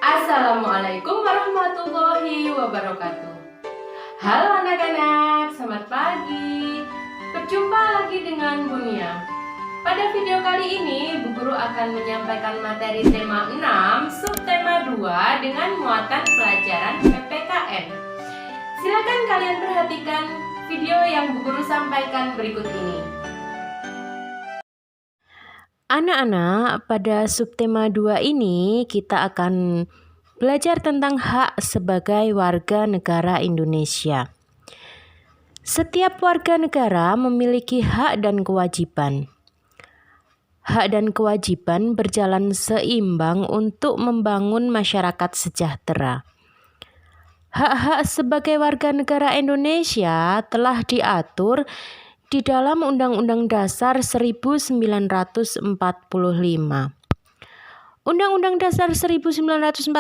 Assalamualaikum warahmatullahi wabarakatuh. Halo anak-anak, selamat pagi. Berjumpa lagi dengan Bunia. Pada video kali ini, Bu Guru akan menyampaikan materi tema 6, subtema 2 dengan muatan pelajaran PPKN. Silakan kalian perhatikan video yang Bu Guru sampaikan berikut ini. Anak-anak, pada subtema 2 ini kita akan belajar tentang hak sebagai warga negara Indonesia. Setiap warga negara memiliki hak dan kewajiban. Hak dan kewajiban berjalan seimbang untuk membangun masyarakat sejahtera. Hak-hak sebagai warga negara Indonesia telah diatur di dalam Undang-Undang Dasar 1945. Undang-Undang Dasar 1945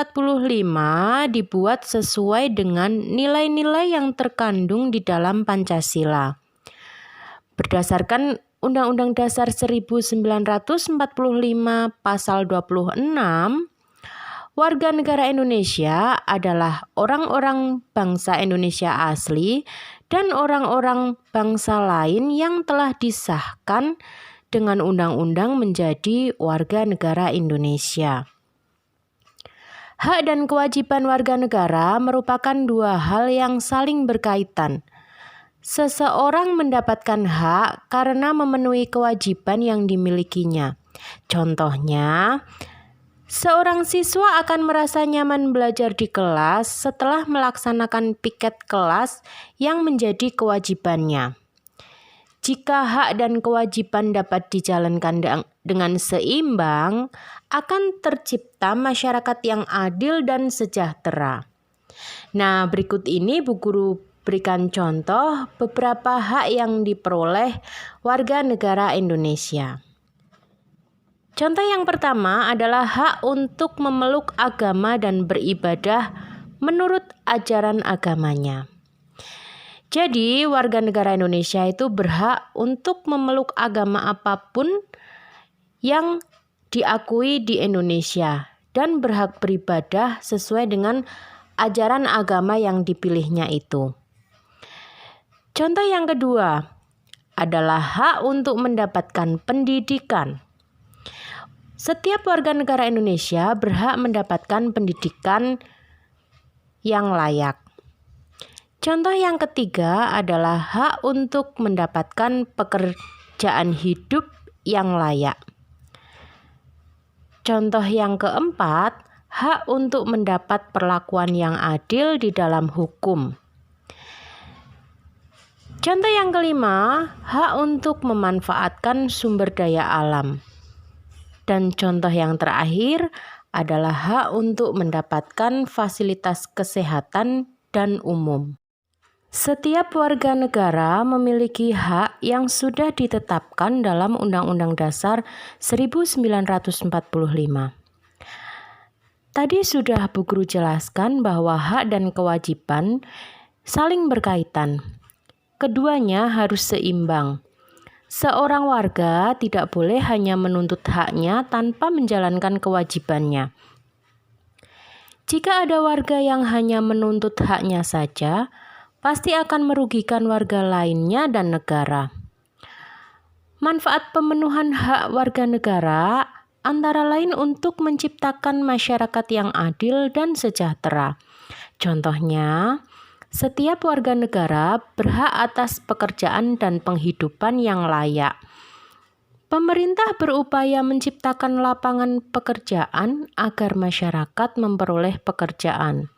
dibuat sesuai dengan nilai-nilai yang terkandung di dalam Pancasila. Berdasarkan Undang-Undang Dasar 1945 Pasal 26, warga negara Indonesia adalah orang-orang bangsa Indonesia asli dan orang-orang bangsa lain yang telah disahkan dengan undang-undang menjadi warga negara Indonesia. Hak dan kewajiban warga negara merupakan dua hal yang saling berkaitan. Seseorang mendapatkan hak karena memenuhi kewajiban yang dimilikinya. Contohnya, seorang siswa akan merasa nyaman belajar di kelas setelah melaksanakan piket kelas yang menjadi kewajibannya. Jika hak dan kewajiban dapat dijalankan dengan seimbang, akan tercipta masyarakat yang adil dan sejahtera. Nah, berikut ini Bu Guru berikan contoh beberapa hak yang diperoleh warga negara Indonesia. Contoh yang pertama adalah hak untuk memeluk agama dan beribadah menurut ajaran agamanya. Jadi, warga negara Indonesia itu berhak untuk memeluk agama apapun yang diakui di Indonesia dan berhak beribadah sesuai dengan ajaran agama yang dipilihnya itu. Contoh yang kedua adalah hak untuk mendapatkan pendidikan. Setiap warga negara Indonesia berhak mendapatkan pendidikan yang layak. Contoh yang ketiga adalah hak untuk mendapatkan pekerjaan hidup yang layak. Contoh yang keempat, hak untuk mendapat perlakuan yang adil di dalam hukum. Contoh yang kelima, hak untuk memanfaatkan sumber daya alam. Dan contoh yang terakhir adalah hak untuk mendapatkan fasilitas kesehatan dan umum. Setiap warga negara memiliki hak yang sudah ditetapkan dalam Undang-Undang Dasar 1945. Tadi sudah Bu Guru jelaskan bahwa hak dan kewajiban saling berkaitan. Keduanya harus seimbang. Seorang warga tidak boleh hanya menuntut haknya tanpa menjalankan kewajibannya. Jika ada warga yang hanya menuntut haknya saja, pasti akan merugikan warga lainnya dan negara. Manfaat pemenuhan hak warga negara antara lain untuk menciptakan masyarakat yang adil dan sejahtera. Contohnya, setiap warga negara berhak atas pekerjaan dan penghidupan yang layak. Pemerintah berupaya menciptakan lapangan pekerjaan agar masyarakat memperoleh pekerjaan.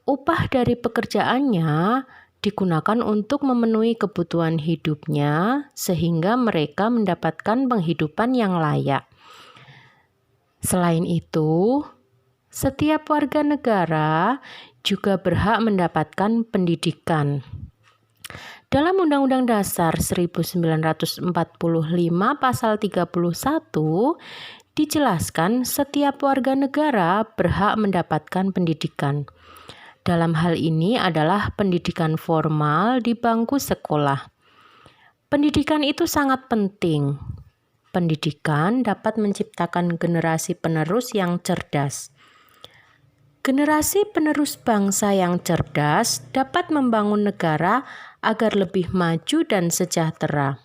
Upah dari pekerjaannya digunakan untuk memenuhi kebutuhan hidupnya sehingga mereka mendapatkan penghidupan yang layak. Selain itu, setiap warga negara juga berhak mendapatkan pendidikan. Dalam Undang-Undang Dasar 1945 Pasal 31 dijelaskan setiap warga negara berhak mendapatkan pendidikan. Dalam hal ini adalah pendidikan formal di bangku sekolah. Pendidikan itu sangat penting. Pendidikan dapat menciptakan generasi penerus yang cerdas. Generasi penerus bangsa yang cerdas dapat membangun negara agar lebih maju dan sejahtera.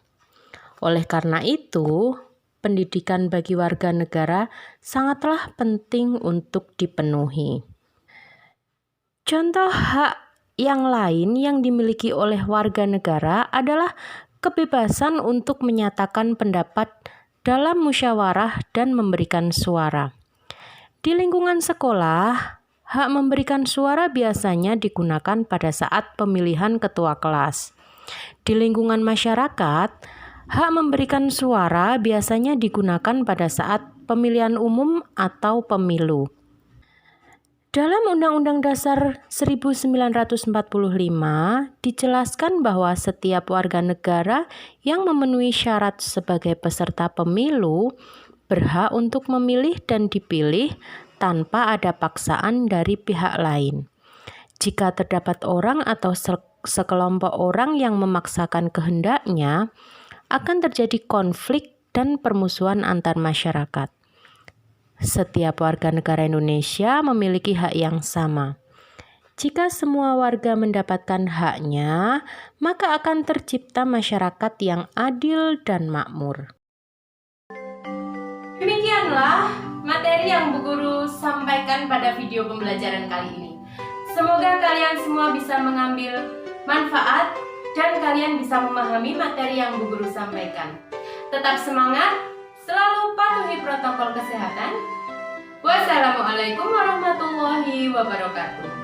Oleh karena itu, pendidikan bagi warga negara sangatlah penting untuk dipenuhi. Contoh hak yang lain yang dimiliki oleh warga negara adalah kebebasan untuk menyatakan pendapat dalam musyawarah dan memberikan suara. Di lingkungan sekolah, hak memberikan suara biasanya digunakan pada saat pemilihan ketua kelas. Di lingkungan masyarakat, hak memberikan suara biasanya digunakan pada saat pemilihan umum atau pemilu. Dalam Undang-Undang Dasar 1945 dijelaskan bahwa setiap warga negara yang memenuhi syarat sebagai peserta pemilu berhak untuk memilih dan dipilih tanpa ada paksaan dari pihak lain. Jika terdapat orang atau sekelompok orang yang memaksakan kehendaknya, akan terjadi konflik dan permusuhan antar masyarakat. Setiap warga negara Indonesia memiliki hak yang sama. Jika semua warga mendapatkan haknya, maka akan tercipta masyarakat yang adil dan makmur. Demikianlah materi yang Bu Guru sampaikan pada video pembelajaran kali ini. Semoga kalian semua bisa mengambil manfaat dan kalian bisa memahami materi yang Bu Guru sampaikan. Tetap semangat, selalu patuhi protokol kesehatan. Wassalamualaikum warahmatullahi wabarakatuh.